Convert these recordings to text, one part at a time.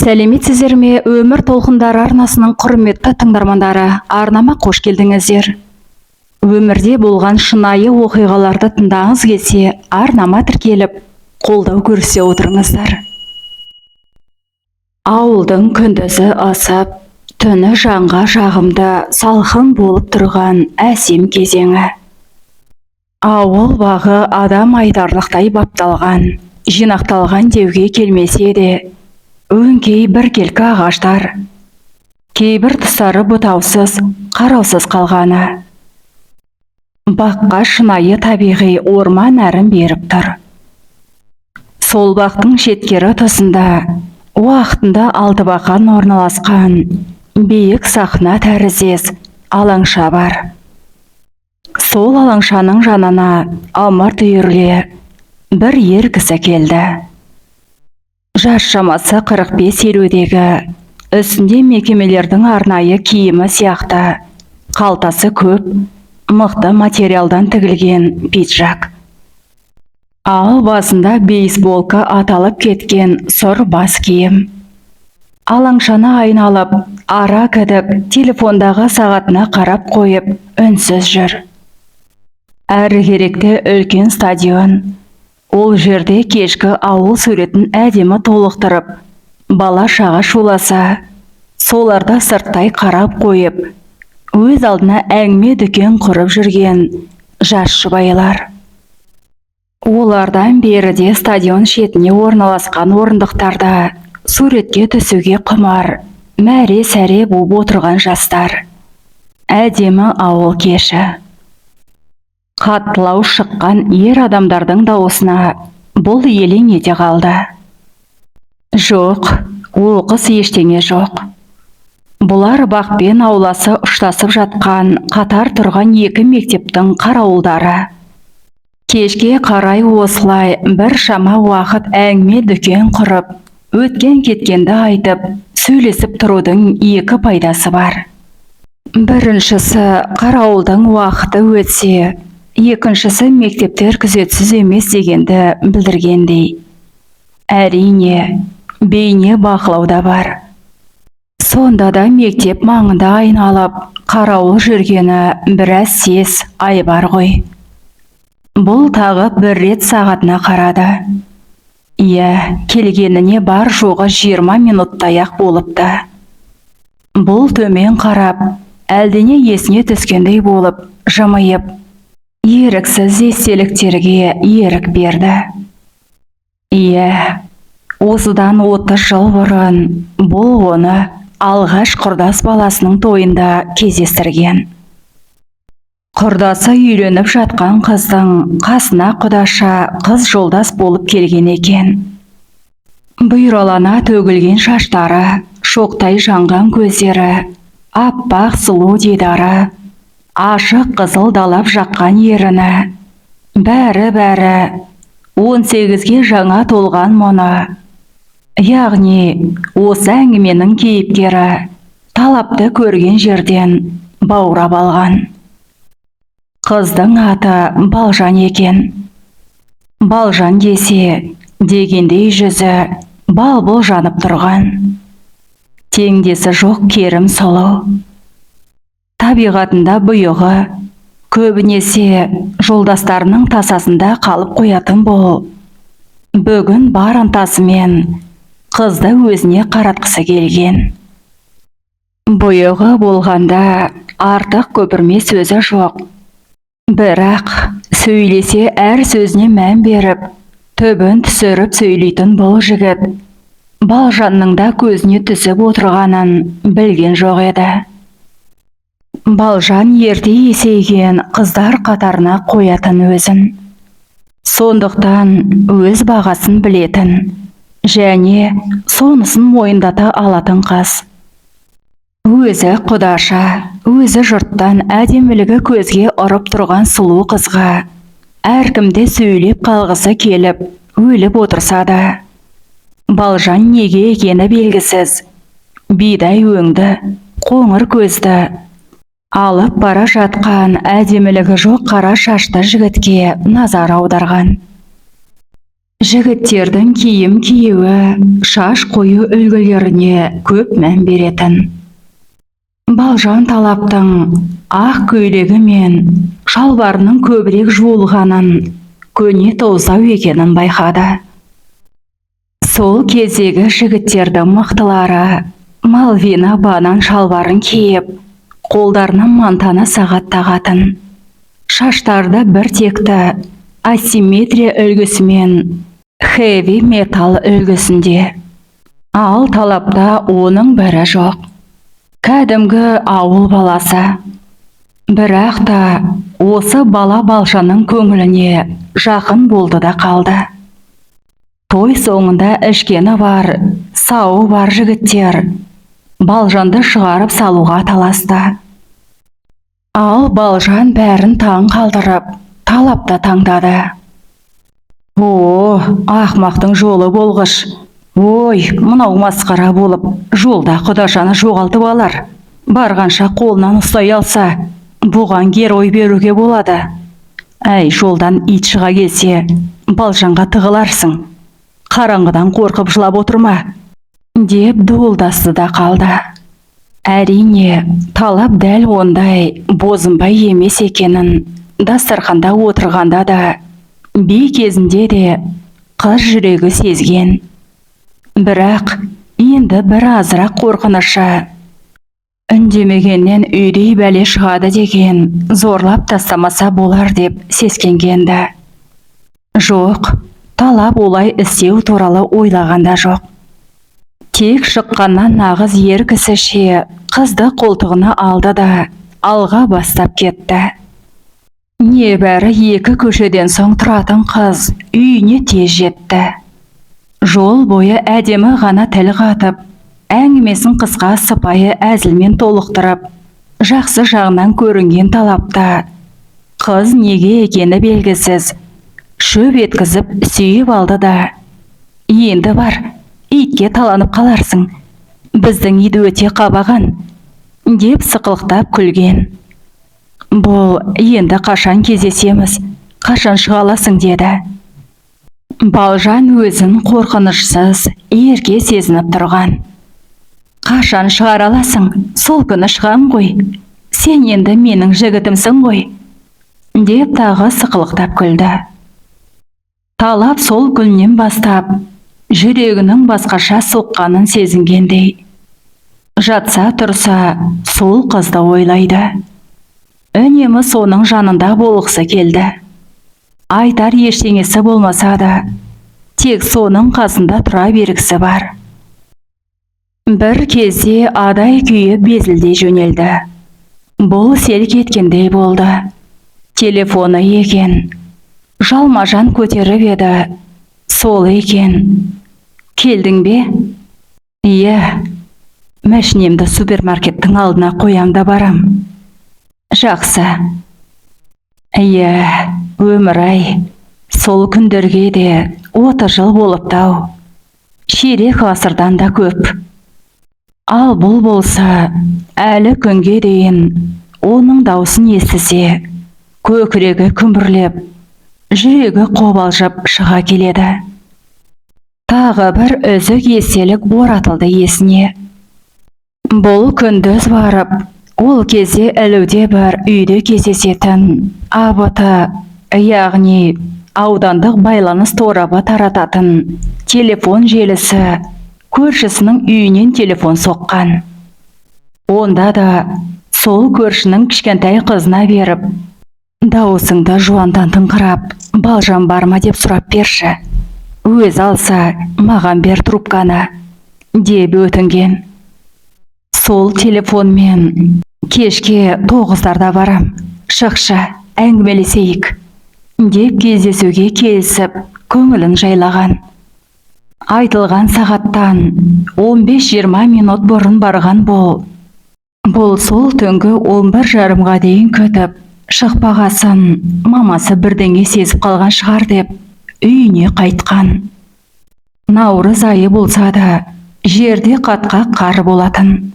Сәлеметсіздер ме? Өмір толқындары арнасының құрметті тыңдармандары, арнама қош келдіңіздер. Өмірде болған шынайы оқиғаларды тыңдағыңыз келсе, арнама тіркеліп, қолдау көрсете отырыңыздар. Ауылдың күндізі асып, түні жанға жағымды салқын болып тұрған әсем кезеңі. Ауыл бағы адам айтарлықтай бапталған, жинақталған деуге келмесе де, өңкей біркелкі ағаштар, кейбір тұстары бұтаусыз, қараусыз қалғаны. Баққа шынайы табиғи орман әрін беріп тұр. Сол бақтың шеткері тұсында, уақытында Алтыбақан орналасқан биік сахна тәріздес алаңша бар. Сол алаңшаның жанына ымырт үйіріле бір ер кісі келді. Жас шамасы 45-50-дегі, үстінде мекемелердің арнайы киімі сияқты, қалтасы көп, мықты материалдан тігілген пиджак. Ал басында бейсболка аталып кеткен сұр бас киім. Алаңшаны айналып, ара кідіп, телефондағы сағатына қарап қойып, үнсіз жүр. Әрі керекте үлкен стадион. Ол жерде кешкі ауыл суретін әдемі толықтырып, бала шаға шуласа, соларда сырттай қарап қойып, өз алдына әңгіме дүкен құрып жүрген жас жұбайлар. Олардан беріде стадион шетіне орналасқан орындықтарда суретке түсуге құмар, мәре-сәре болып отырған жастар. Әдемі ауыл кеші. Қаттылау шыққан ер адамдардың дауысына бұл елең ете қалды. Жоқ, оқыс ештеңе жоқ. Бұлар бақпен ауласы ұштасып жатқан қатар тұрған екі мектептің қарауылдары. Кешке қарай осылай бір шама уақыт әңгіме дүкен құрып, өткен кеткенді айтып, сөйлесіп тұрудың екі пайдасы бар. Біріншісі, қарауылдың уақыты өтсе, екіншісі мектептер күзетсіз емес дегенді білдіргендей. Әрине, бейне бақылауда бар. Сонда да мектеп маңында айналып, қарауыл жүргені біраз сес айбар ғой. Бұл тағы бір рет сағатына қарады. Иә, келгеніне бар жоғы 20 минуттаяқ болыпты. Бұл төмен қарап, әлдене есіне түскендей болып, жымиып, еріксіз естеліктерге ерік берді. Иә, осыдан 30 жыл бұрын бұл оны алғаш құрдас баласының тойында кездестірген. Құрдасы үйленіп жатқан қыздың қасына құдаша қыз жолдас болып келген екен. Бұйралана төгілген шаштары, шоқтай жанған көздері, аппақ сұлу дидары, ашық қызыл далап жаққан еріні, бәрі 18-ге жаңа толған мұны. Яғни, осы әңгіменің кейіпкері талапты көрген жерден баурап алған. Қыздың аты Балжан екен. Балжан десе, дегендей жүзі бал-бұл жанып тұрған. Теңдесі жоқ керім сұлу. Табиғатында бұйығы, көбінесе жолдастарының тасасында қалып қоятын бұл. Бүгін бар ынтасымен қызды өзіне қаратқысы келген. Бұйығы болғанда артық көпірме сөзі жоқ. Бірақ сөйлесе әр сөзіне мән беріп, түбін түсіріп сөйлейтін бұл жігіт Балжанның да көзіне түсіп отырғанын білген жоқ еді. Балжан ерте есейген қыздар қатарына қоятын өзін. Сондықтан өз бағасын білетін, және сонысын мойындата алатын қыз. Өзі құдаша, өзі жұрттан әдемілігі көзге ұрып тұрған сұлу қызға әркімде сөйлеп қалғысы келіп, өліп отырса да, Балжан неге екені белгісіз, бидай өңді, қоңыр көзді, алып бара жатқан әдемілігі жоқ қара шашты жігітке назар аударған. Жігіттердің киім киюі, шаш қою үлгілеріне көп мән беретін. Балжан Талаптың ақ көйлегі мен шалбарының көбірек жуылғанын, көне тоздау екенін байқады. Сол кездегі жігіттердің мықтылары Малвина банан шалбарын киіп, қолдарына мантаны сағат тағатын. Шаштарды бір текті асимметрия үлгісімен хэви метал үлгісінде. Ал Талапта оның бірі жоқ. Кәдімгі ауыл баласы. Бірақ та осы бала Балжанның көңіліне жақын болды да қалды. Той соңында ішкені бар, сауы бар жігіттер Балжанды шығарып салуға таласты. Ал Балжан бәрін таң қалдырып, Талапта таңдады. О, ақмақтың жолы болғыш. Ой, мынау масқара болып, жолда құдашаны жоғалтып алар. Барғанша қолынан ұстай алса, бұған герой беруге болады. Әй, жолдан ит шыға келсе, Балжанға тығыларсың. Қараңғыдан қорқып жылап отырма, деп дуылдасты да қалды. Әрине, Талап дәл ондай бозымбай емес екенін дастарханда отырғанда да, би кезінде де қыз жүрегі сезген. Бірақ енді бір азырақ қорқынышы, үндемегеннен үйдей бәле шығады деген зорлап тастамаса болар деп сескенгенді. Жоқ, Талап олай істеу туралы ойлағанда жоқ. Тек шыққаннан нағыз ер кісіше қызды қолтығына алды да алға бастап кетті. Небәрі 2 көшеден соң тұратын қыз үйіне тез жетті. Жол бойы әдемі ғана тіл қатып, әңгімесін қысқа сыпайы әзілмен толықтырып, жақсы жағынан көрінген Талапта қыз неге екені белгісіз шөп еткізіп сүйіп алды да, енді бар, итке таланып қаларсың, біздің ит өте қабаған, деп сықылықтап күлген. Бұл енді қашан кездесеміз, қашан шыға аласың деді. Балжан өзін қорқынышсыз, ерке сезініп тұрған. Қашан шығара аласың, сол күні шығам ғой, сен енді менің жігітімсің ғой, деп тағы сықылықтап күлді. Талап сол күннен бастап жүрегінің басқаша соққанын сезінгендей. Жатса тұрса сол қызды ойлайды. Үнемі соның жанында болғысы келді. Айтар ештеңесі болмаса да, тек соның қасында тұра бергісі бар. Бір кезде адай күйі безілдей жөнелді. Бұл селк еткендей болды. Телефоны екен. Жалма-жан көтеріп еді. Сол екен. Келдің бе? Иә. Мәшінемді супермаркеттің алдына қоямда барам. Жақсы. Иә, өмір-ай, сол күндерге де 30 жыл болыптау. Ширек ғасырдан да көп. Ал бұл болса, әлі күнге дейін оның даусын естісе, көкірегі күмбірлеп, жүрегі қобалжып шыға келеді. Тағы бір үзік естелік оратылды есіне. Бұл күндіз барып, ол кезде ілуде бір үйде кездесетін АБТ, яғни аудандық байланыс торабы тарататын телефон желісі көршісінің үйінен телефон соққан. Онда да сол көршінің кішкентай қызына беріп, дауысыңды жуандан тыңқырап, Балжан бар ма деп сұрап берші. Өз алса, маған бер трубканы, деп өтінген. Сол телефонмен кешке 9-дарда барам, шықшы, әңгімелесейік, деп кездесуге келісіп, көңілін жайлаған. Айтылған сағаттан 15-20 минут бұрын барған бұл. Бұл сол түнгі 11:30-ға дейін күтіп, шықпағасын мамасы бірдеңе сезіп қалған шығар деп үйіне қайтқан. Наурыз айы болса да, жерде қатқақ қар болатын.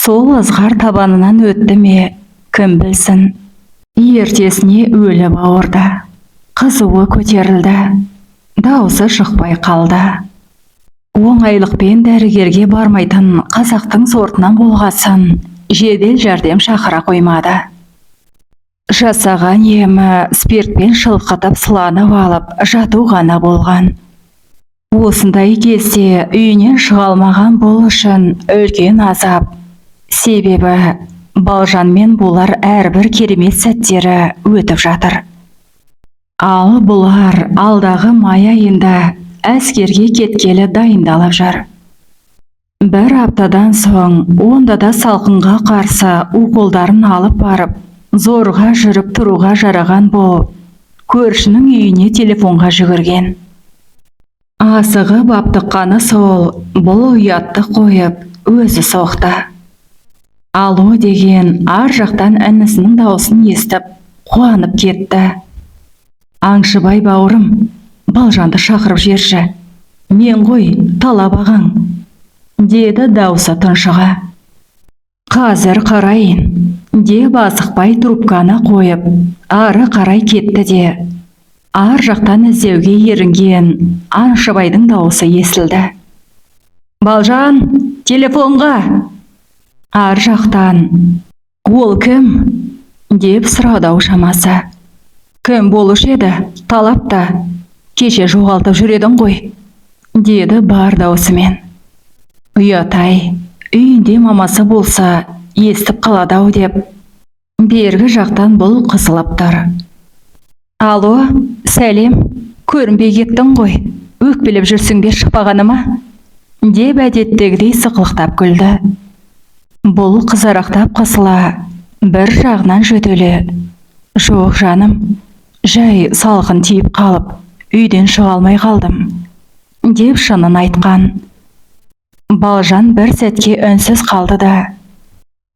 Сол ызғар табанынан өтті ме, кім білсін. Ертесіне өліп ауырды. Қызуы көтерілді. Даусы шықпай қалды. Оңайлықпен дәрігерге бармайтын қазақтың сортынан болғасын, жедел жәрдем шақыра қоймады. Жасаған емі спиртпен шылқытып сыланып алып жату ғана болған. Осындай кезде үйінен шыға алмаған бұл үшін үлкен азап. Себебі Балжанмен болар әрбір керемет сәттері өтіп жатыр. Ал бұлар алдағы май айында әскерге кеткелі дайындалып жүр. Бір аптадан соң онда да салқынға қарсы уколдарын алып барып, зорға жүріп тұруға жараған болып, көршінің үйіне телефонға жүгірген. Асығы баптыққаны сол, бұл ұятты қойып, өзі соқты. Алло деген ар жақтан інісінің даусын естіп, қуанып кетті. Аңшыбай бауырым, Балжанды шақырып жерші. Мен ғой, Талап ағаң, деді даусы тұншыға. Қазір қарайын, деп асықпай трубканы қойып, ары қарай кетті де, ар жақтан іздеуге ерінген Аңшыбайдың дауысы естілді. Балжан, телефонға! Ар жақтан, ол кім? Деп сұрадау шамасы. Кім болушы еді, Талапта, кеше жоғалтып жүредің ғой, деді бар даусымен. Ұятай, үйінде мамасы болса, естіп қалады-ау деп, бергі жақтан бұл қысылып тұр. Алло, сәлем, көрінбей кеттің ғой, өкпелеп жүрсің бе шықпағаны ма? Деп әдеттегідей сықылықтап күлді. Бұл қызарақтап қысыла, бір жағынан жөтелі. Жоқ жаным, жай салқын тиіп қалып, үйден шыға алмай қалдым, деп шынын айтқан. Балжан бір сәтке үнсіз қалды да.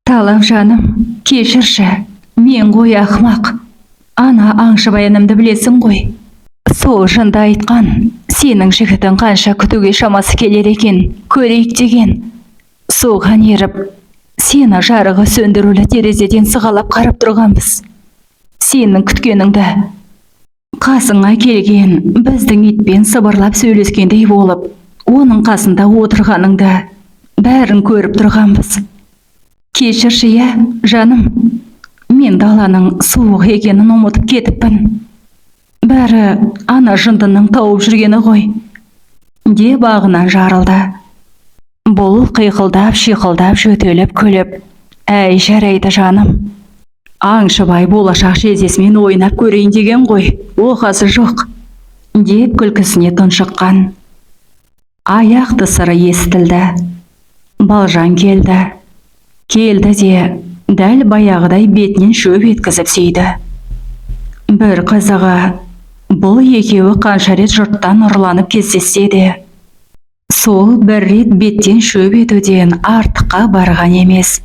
Талап жаным, кешірші, мен ғой ақымақ. Ана Аңшыбай інімді білесің ғой. Сол жында айтқан, сенің жігітің қанша күтуге шамасы келер екен, көрейік деген. Соған еріп, сені жарығы сөндірулі терезеден сығалап қарап тұрғанбыз. Сенің күткеніңді, қасыңа келген біздің итпен сыбырлап сөйлескендей болып, оның қасында отырғаныңды бәрін көріп тұрғанбыз. Кешірші, иә, жаным, мен даланың суық екенін ұмытып кетіппін. Бәрі ана жындының тауып жүргені ғой, деп ағынан жарылды. Бұл қиқылдап, шиқылдап, жөтеліп, күліп, әй жарайды жаным. Аңшыбай болашақ жездесімен ойнап көрейін деген ғой, оқасы жоқ, деп күлкісіне тұншыққан. Аяқ тысыры естілді. Балжан келді. Келді де, дәл баяғыдай бетінен шөп еткізіп сүйді. Бір қызығы, бұл екеуі қанша рет жұрттан ұрланып кездессе де, сол бір рет беттен шөп етуден артыққа барған емес.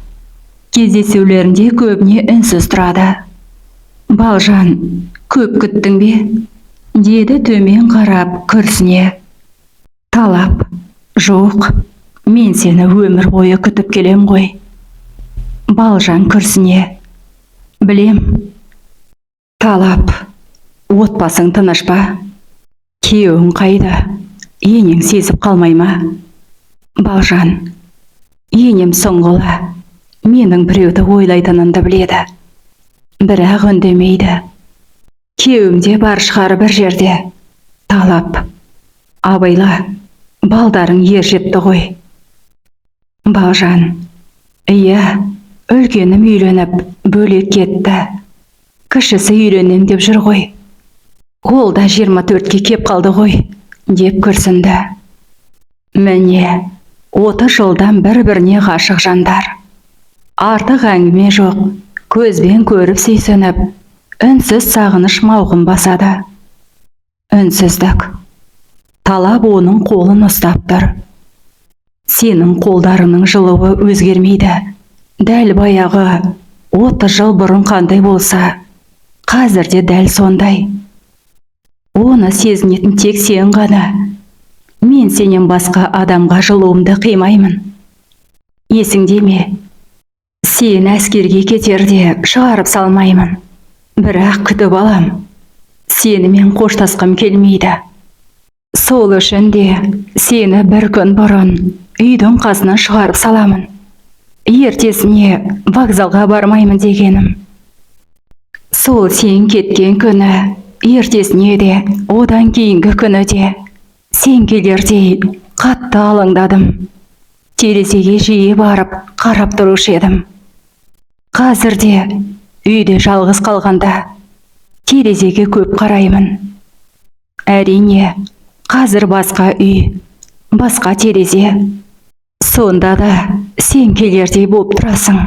Кездесулерінде көбіне үнсіз тұрады. Балжан, көп күттің бе? Деді төмен қарап күрсіне. Талап, жоқ, мен сені өмір бойы күтіп келем ғой. Балжан күрсіне. Білем. Талап, отбасың тыныш па? Күйеуің қайда? Енең сезіп қалмай ма? Балжан, енем сұңғыла, менің біреуді ойлайтынымды біледі. Бірақ үндемейді. Күйеуімде бар шығар бір жерде. Талап, абайла, балдарың ер жетті ғой. Балжан, иә, үлкенім үйленіп, бөлек кетті. Кішісі үйленем деп жүр ғой. Ол да 24-ке кеп қалды ғой, деп күрсінді. Міне, 30 жылдан бір-біріне ғашық жандар. Артық әңгіме жоқ, көзбен көріп сүйсініп, үнсіз сағыныш мауқын басады. Үнсіздік. Талап оның қолын ұстап тұр. Сенің қолдарының жылуы өзгермейді. Дәл баяғы 30 жыл бұрын қандай болса, қазірде дәл сондай. Оны сезінетін тек сен ғана. Мен сенен басқа адамға жылуымды қимаймын. Есіңде ме? Сен әскерге кетерде шығарып салмаймын. Бірақ күтіп алам. Сенімен қоштасқым келмейді. Сол үшін де сені бір күн бұрын үйдің қасынан шығарып саламын. Ертесіне вокзалға бармаймын дегенім. Сол сен кеткен күні, ертесіне де, одан кейінгі күні де, сен келердей қатты алаңдадым. Терезеге жиі барып қарап тұрушы едім. Қазір де үйде жалғыз қалғанда терезеге көп қараймын. Әрине, қазір басқа үй, басқа терезе. Сонда да сен келердей болып тұрасың.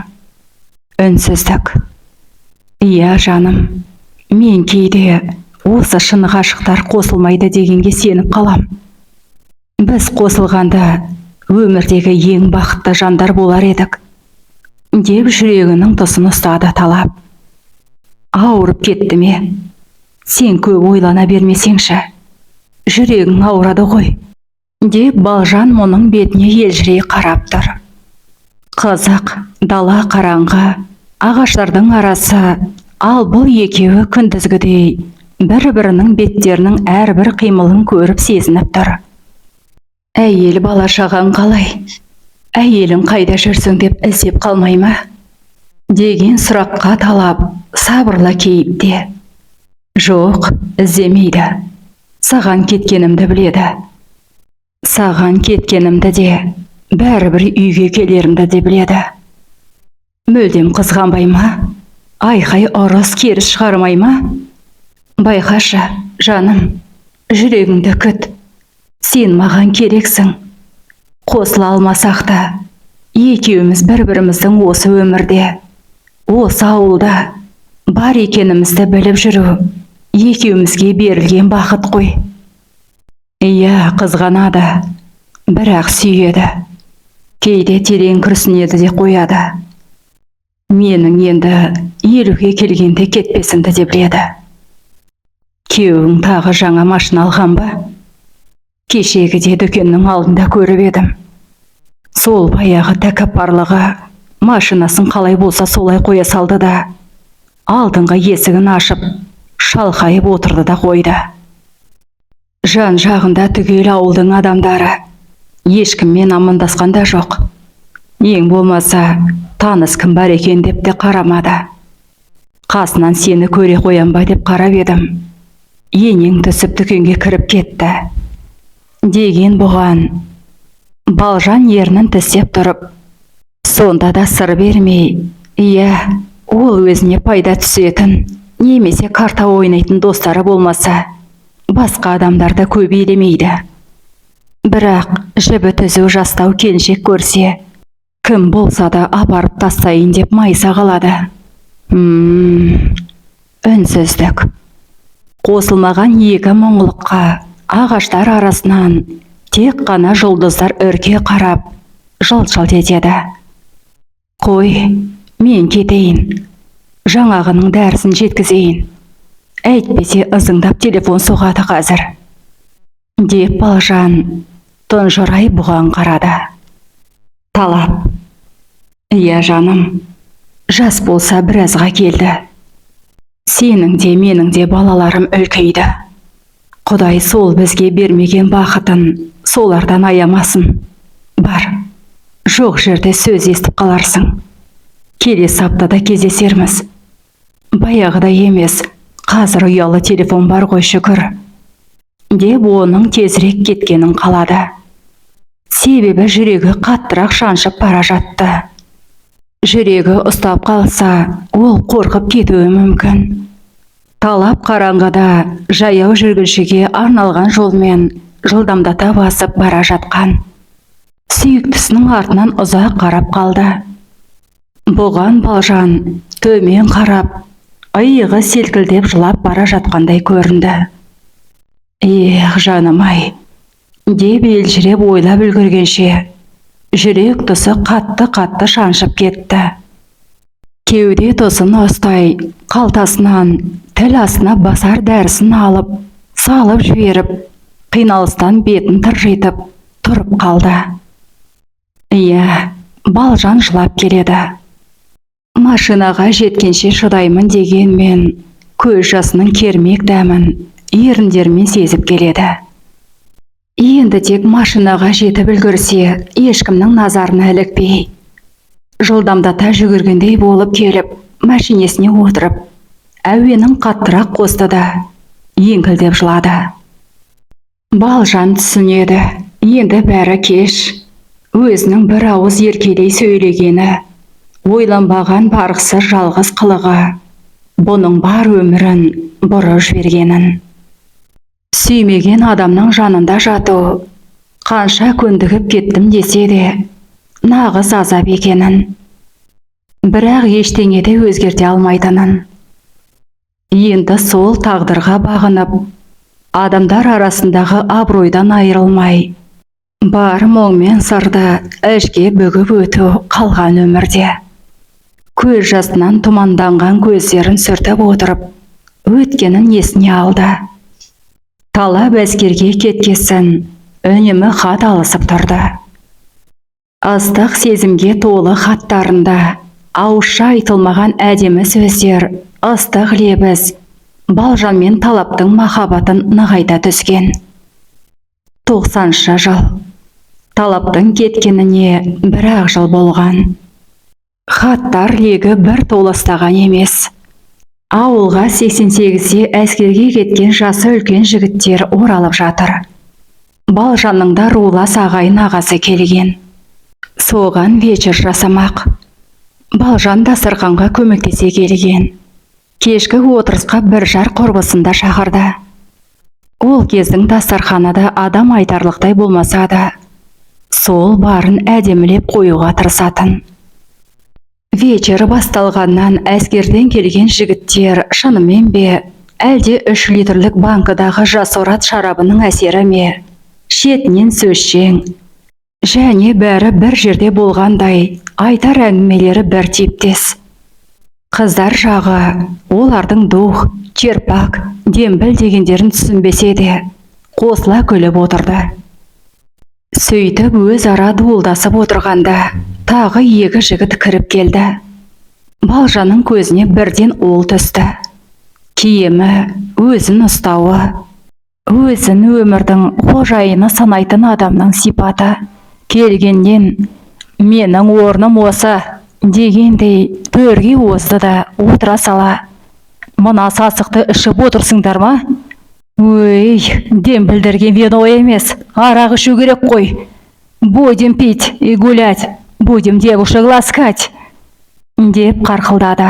Үнсіздік. Иә, жаным, мен кейде осы шын ғашықтар қосылмайды дегенге сеніп қалам. Біз қосылғанда өмірдегі ең бақытты жандар болар едік, деп жүрегінің тұсын ұстады Талап. Ауырып кетті ме? Сен көп ойлана бермесеңші, жүрегің ауырады ғой, деп Балжан мұның бетіне елжірей қарап тұр. Қызық, дала қараңғы, ағаштардың арасы, ал бұл екеуі күндізгідей бір-бірінің беттерінің әрбір қимылын көріп сезініп тұр. Әйел бала шаған қалай? Әйелің қайда жүрсің деп іздеп қалмай ма? Деген сұраққа Талап сабырлы кейіпте. Жоқ, іздемейді. Саған кеткенімді біледі. Саған кеткенімді де, бәрібір үйге келерімді де біледі. Мүлдем қызғанбай ма? Айқай ұрыс керіс шығармай ма? Байқашы, жаным, жүрегіңді күт. Сен маған керексің. Қосыла алмасақ та, екеуміз бір-біріміздің осы өмірде, осы ауылда бар екенімізді біліп жүру, екеумізге берілген бақыт қой. Иә, қызғанады, бірақ сүйеді. Кейде терең күрсінеді де қояды. Менің енді 50-ге келгенде кетпесімді де біледі. Күйеуің тағы жаңа машина алған ба? Кешегіде дүкеннің алдында көріп едім. Сол баяғы тәкаппарлығы машинасын қалай болса солай қоя салды да, алдыңғы есігін ашып, шалқайып отырды да қойды. Жан жағында түгел ауылдың адамдары, ешкіммен амандасқан да жоқ. Ең болмаса, таныс кім бар екен деп те қарамады. Қасынан сені көре қоям ба деп қарап едім. Енең түсіп дүкенге кіріп кетті. Деген бұған. Балжан ернін тістеп тұрып, сонда да сыр бермей, иә, ол өзіне пайда түсетін, немесе карта ойнайтын достары болмаса, басқа адамдарды көп елемейді. Бірақ жібі түзу жастау келіншек көрсе, кім болса да апарып тастайын деп майса қалады. Үнсіздік. Қосылмаған екі мұңлыққа ағаштар арасынан тек қана жұлдыздар үрке қарап, жылт-жылт етеді. Қой, мен кетейін. Жаңағының дәрісін жеткізейін. Әйтпесе ызыңдап телефон соғады қазір. Деп Балжан тұнжырай бұған қарады. Талап. Иә, жаным, жас болса біразға келді. Сенің де менің де балаларым үлкейді. Құдай сол бізге бермеген бақытын солардан аямасын. Бар, жоқ жерде сөз естіп қаларсың. Келесі аптада кездесерміз. Баяғыда емес, қазір ұялы телефон бар ғой, шүкір. Деп оның тезірек кеткенін қалады. Себебі жүрегі қаттырақ шаншып бара жатты. Жүрегі ұстап қалса, ол қорқып кетуі мүмкін. Талап қараңғыда жаяу жүргіншіге арналған жолмен жылдамдата басып бара жатқан. Сүйіктісінің артынан ұзақ қарап қалды. Бұған Балжан төмен қарап, иығы селкілдеп жылап бара жатқандай көрінді. Жаным-ай, деп елжіреп ойлап үлгергенше, жүрек тұсы қатты-қатты шаншып кетті. Кеуде тұсын ұстай, қалтасынан тіл астына басар дәрісін алып, салып жіберіп, қиналыстан бетін тыржитып, тұрып қалды. Иә, Балжан жылап келеді. Машинаға жеткенше шыдаймын дегенмен, көз жасының кермек дәмін еріндермен сезіп келеді. Енді тек машинаға жетіп үлгірсе, ешкімнің назарына ілікпей. Жылдамдата жүгіргендей болып келіп, машинесіне отырып, әуенін қаттырақ қосты да, еңкілдеп жылады. Балжан түсінеді, енді бәрі кеш. Өзінің бір ауыз еркелей сөйлегені, ойланбаған барғысы жалғыз қылығы, бұның бар өмірін бұрып жібергенін. Сүймеген адамның жанында жату, қанша көндігіп кеттім десе де, нағыз азап екенін. Бірақ ештеңе де өзгерте алмайтынын. Енді сол тағдырға бағынып, адамдар арасындағы абыройдан айырылмай, бар мұң мен сырды ішке бүгіп өту қалған өмірде. Көз жасынан тұманданған көздерін сүртіп отырып, өткенін есіне алды. Талап әскерге кеткесін, үнемі хат алысып тұрды. Ыстық сезімге толы хаттарында ауызша айтылмаған әдемі сөздер, ыстық лебіз, Балжан мен Талаптың махаббатын нығайта түскен. 90-шы жыл. Талаптың кеткеніне бір-ақ жыл болған. Хаттар легі бір толастаған емес. Ауылға 88-де әскерге кеткен жасы үлкен жігіттер оралып жатыр. Балжанның да рулас ағайын ағасы келген. Соған вечер жасамақ. Балжан дастарханға көмектесе келген. Кешкі отырысқа бір жар құрбысында шақырды. Ол кездің дастарханы да адам айтарлықтай болмаса да, сол барын әдемілеп қоюға тырысатын. Вечер басталғаннан әскерден келген жігіттер шынымен бе, әлде 3 литрлік банкыдағы жасорат шарабының әсері ме, шетінен сөзшең, және бәрі бір жерде болғандай, айтар әңгімелері бір типтес. Қыздар жағы, олардың дух, черпак, дембіл дегендерін түсінбесе де, қосыла күліп отырды. Сөйтіп өз ара дуылдасып отырғанда, тағы 2 жігіт кіріп келді. Балжанның көзіне бірден ол түсті. Киімі, өзін ұстауы, өзін өмірдің қожайыны санайтын адамның сипаты. Келгеннен, менің орным осы, дегендей төрге озды да отыра сала. Мына сасықты ішіп отырсыңдар ма? Өй, дембілдерге вино емес, арақ ішу керек қой. Будем пить и гулять, будем девушек ласкать, деп қарқылдады.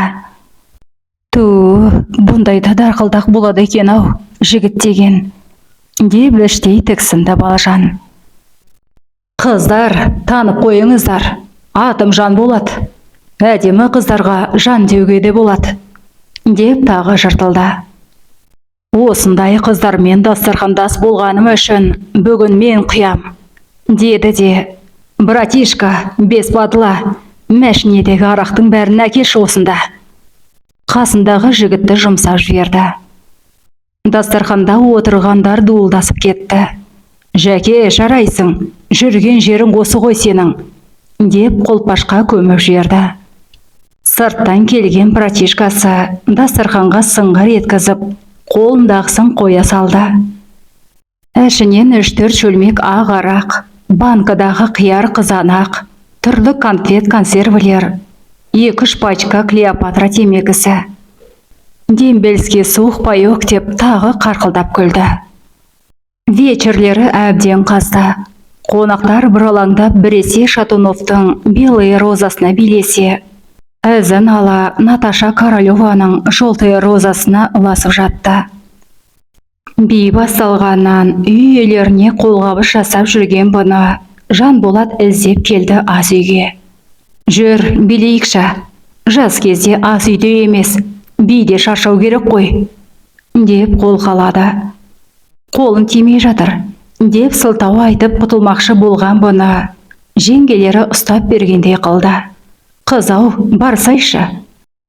Бұндайда дарқылдақ болады екен-ау, жігіт деген, деп іштей тіксінді Балжан. Қыздар, танып қойыңыздар, атым Жан болады. Әдемі қыздарға Жан деуге де болады, деп тағы жыртылды. Осындай қыздармен дастархандас болғаным үшін бүгін мен қиям, деді де, братишка, беспадла, мәшінедегі арақтың бәрін әкелші осында. Қасындағы жігітті жұмсап жіберді. Дастарханда отырғандар дуылдасып кетті. Жәке, жарайсың, жүрген жерің осы ғой сенің, деп қолпашқа көміп жіберді. Сырттан келген братишкасы дастарханға сыңғыр еткізіп, қолындағысын қоя салды. Ішінен 3-4 шөлмек ақ арақ, банкадағы қияр қызанақ, түрлі конфет консервілер, 2-3 пачка Клеопатра темекісі. Дембельский суық пайок деп тағы қарқылдап күлді. Вечерлері әбден қазды. Қонақтар бұралаңдап біресе Шатуновтың белые розасына билесе, ізін ала Наташа Королеваның желтые розасына ұласып жатты. Би басталғаннан үй иелеріне қолғабыс жасап жүрген бұны Жанболат іздеп келді ас үйге. Жүр, билейікші, жас кезде ас үйде емес, биде шаршау керек қой, деп қол қалады. Қолын тимей жатыр, деп сылтау айтып құтылмақшы болған бұны жеңгелері ұстап бергендей қылды. Қызау, барсайшы,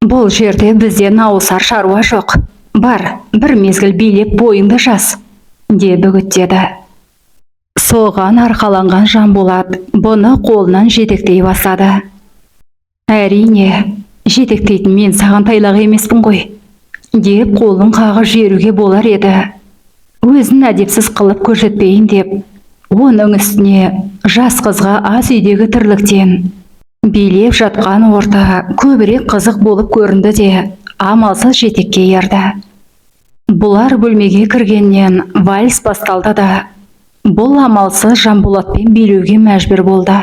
бұл жерде бізден ауысар шаруа жоқ. Бар, бір мезгіл билеп бойыңды жас, деп үгіттеді. Соған арқаланған Жанболат бұны қолынан жетектей бастады. Әрине, жетектейтін мен саған тайлақ емеспін ғой, деп қолын қағып жіберуге болар еді. Өзін әдепсіз қылып көрсетпейін деп, Оның үстіне жас қызға аз үйдегі тірліктен билеп жатқан орта көбірек қызық болып көрінді де амалсыз жетекке ерді. Бұлар бөлмеге кіргеннен вальс басталды да, бұл амалсыз Жанболатпен билеуге мәжбүр болды.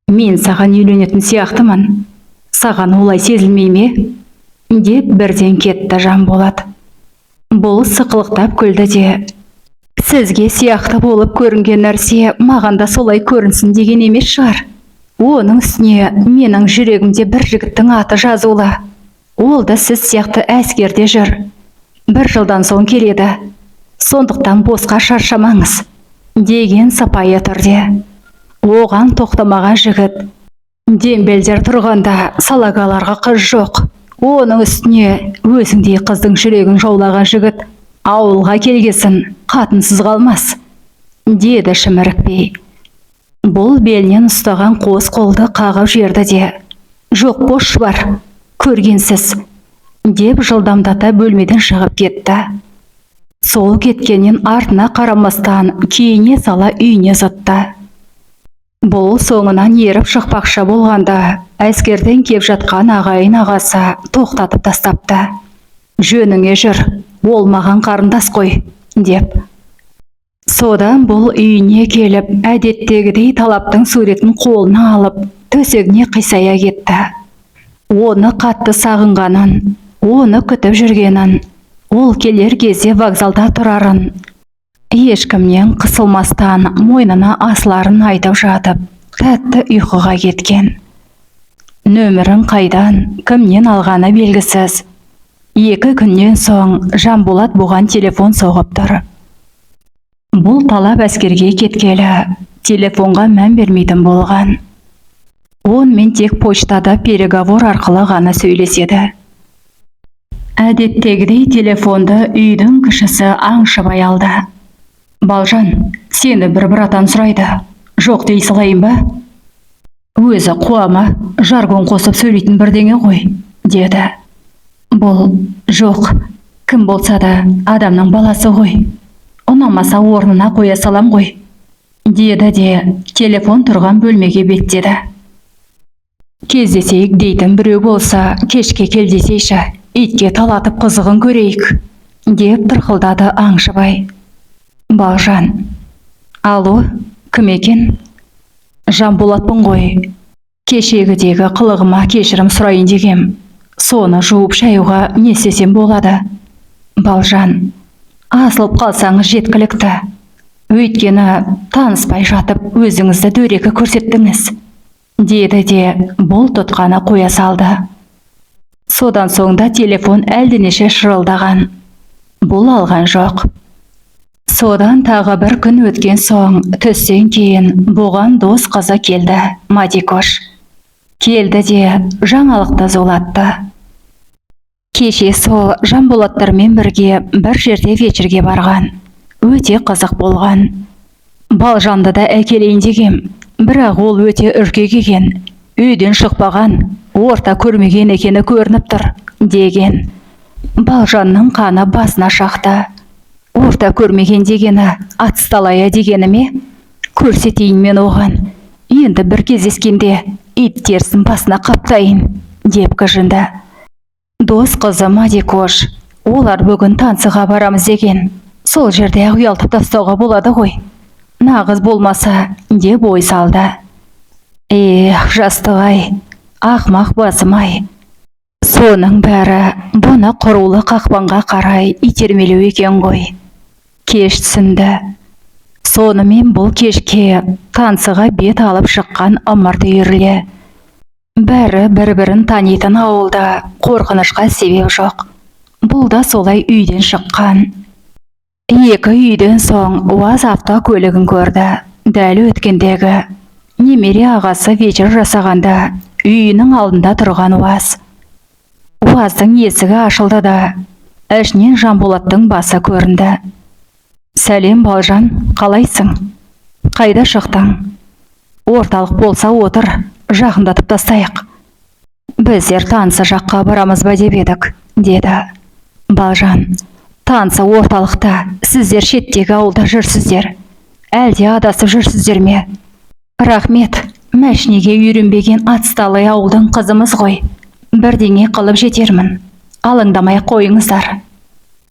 Мен саған үйленетін сияқтымын, саған олай сезілмей ме? Деп бірден кетті Жанболат. Бұл сықылықтап күлді де, сізге сияқты болып көрінген нәрсе маған да солай көрінсін деген емес шығар. Оның үстіне менің жүрегімде бір жігіттің аты жазулы. Ол да сіз сияқты әскерде жүр. 1 жылдан соң келеді. Сондықтан босқа шаршамаңыз, деген сыпайы түрде. Оған тоқтамаған жігіт. Дембелдер тұрғанда салагаларға қыз жоқ. Оның үстіне өзіңдей қыздың жүрегін жаулаған жігіт ауылға келгесін қатынсыз қалмас, деді шімірікпей. Бұл белінен ұстаған қос қолды қағып жерді де, жоқ бош бар, көргенсіз, деп жылдамдата бөлмеден шығып кетті. Сол кеткеннен артына қарамастан кейіне сала үйіне зытты. Бұл соңынан еріп шықпақша болғанда, әскерден кеп жатқан ағайын ағасы тоқтатып тастапты. Жөніңе жүр, ол маған қарындас қой, деп. Содан бұл үйіне келіп, әдеттегідей талаптың суретін қолына алып, төсегіне қисая кетті. Оны қатты сағынғанын, оны күтіп жүргенін, ол келер кезде вокзалда тұрарын, ешкімнен қысылмастан мойнына асыларын айтып жатып, тәтті ұйқыға кеткен. Нөмірін қайдан, кімнен алғаны белгісіз. 2 күннен соң Жанболат бұған телефон соғып тұр. Бұл талап әскерге кеткелі, телефонға мән бермейтін болған. Онымен тек почтада переговор арқылы ғана сөйлеседі. Әдеттегідей телефонды үйдің кішісі аңшыбай алды. Балжан, сені бір братан сұрайды. Жоқ дей салайын ба? Өзі қуама, жаргон қосып сөйлейтін бірдеңе ғой, деді. Бұл жоқ, кім болса да адамның баласы ғой. Ұнамаса орнына қоя салам ғой, деді де телефон тұрған бөлмеге беттеді. Кездесейік дейтін біреу болса, кешке кел десейші, итке талатып қызығын көрейік, деп тырқылдады аңшыбай. Балжан. Алло, кім екен? Жанболатпын ғой. Кешегідегі қылығыма кешірім сұрайын дегем. Соны жуып шаюға не істесем болады? Балжан. Асылып қалсаңыз жеткілікті. Өйткені таныспай жатып өзіңізді дөрекі көрсеттіңіз, деді де бұл тұтқаны қоя салды. Содан соңда телефон әлденеше шырылдаған. Бұл алған жоқ. Содан тағы 1 күн өткен соң, түстен кейін бұған дос қызы келді, Матикош. Келді де жаңалықты зулатты. Кеше сол Жанболаттармен бірге бір жерде вечерге барған. Өте қызық болған. Балжанды да әкелейін дегем, бірақ ол өте үркек екен. Үйден шықпаған, орта көрмеген екені көрініп тұр, деген. Балжанның қаны басына шақты. Орта көрмеген дегені атысталая дегені ме? Көрсетейін мен оған. Енді бір кездескенде ит терсін басына қаптайын, деп кіжінді. Дос қызы Матикош, олар бүгін танцыға барамыз деген. Сол жерде ұялтып тастауға болады ғой. Нағыз болмаса, деп ой салды. Жастық-ай, ақмақ басым-ай. Соның бәрі бұны құрулы қақпанға қарай итермелеу екен ғой. Кеш түсінді. Сонымен бұл кешке танцыға бет алып шыққан ымырт үйірлі. Бәрі бір-бірін танитын ауылда қорқынышқа себеп жоқ. Бұл да солай үйден шыққан. 2 үйден соң УАЗ автокөлігін көрді. Дәл өткендегі немере ағасы вечер жасағанда үйінің алдында тұрған УАЗ. УАЗдың есігі ашылды да, ішінен Жанболаттың басы көрінді. Сәлем Балжан, қалайсың? Қайда шықтың? Орталық болса отыр, жақындатып тастайық. Біздер танцы жаққа барамыз ба деп едік, деді. Балжан, танцы орталықта, сіздер шеттегі ауылда жүрсіздер. әлде адасып жүрсіздер ме? Рахмет, мәшінеге үйренбеген атсталай ауылдың қызымыз ғой. Бірдеңе қылып жетермін. Алаңдамай қойыңыздар,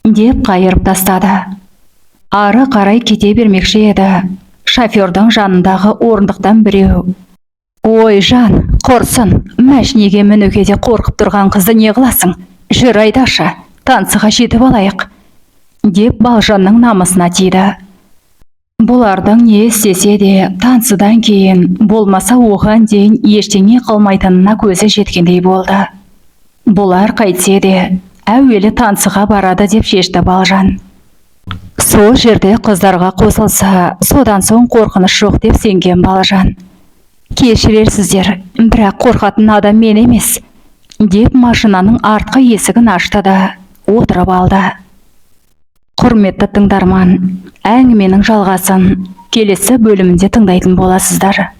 деп қайырып тастады. Ары қарай кете бермекші еді. Шофердің жанындағы орындықтан біреу: «Ой, жан, құрсын, мәшінеге мінуге де қорқып тұрған қызды не қыласың? Жүр айдашы, тансыға жетіп алайық», деп Балжанның намысына тиді. Бұлардың не істесе де тансыдан кейін болмаса оған дейін ештеңе қылмайтынына көзі жеткендей болды. Бұлар қайтсе де әуелі тансыға барады деп шешті Балжан. Сол жерде қыздарға қосылса, содан соң қорқыныш жоқ деп сенген Балжан. «Кешірерсіздер, бірақ қорқатын адам мен емес», деп машинаның артқы есігін ашты да отырып алды. Құрметті тыңдарман, әңгіменің жалғасын келесі бөлімінде тыңдайтын боласыздар.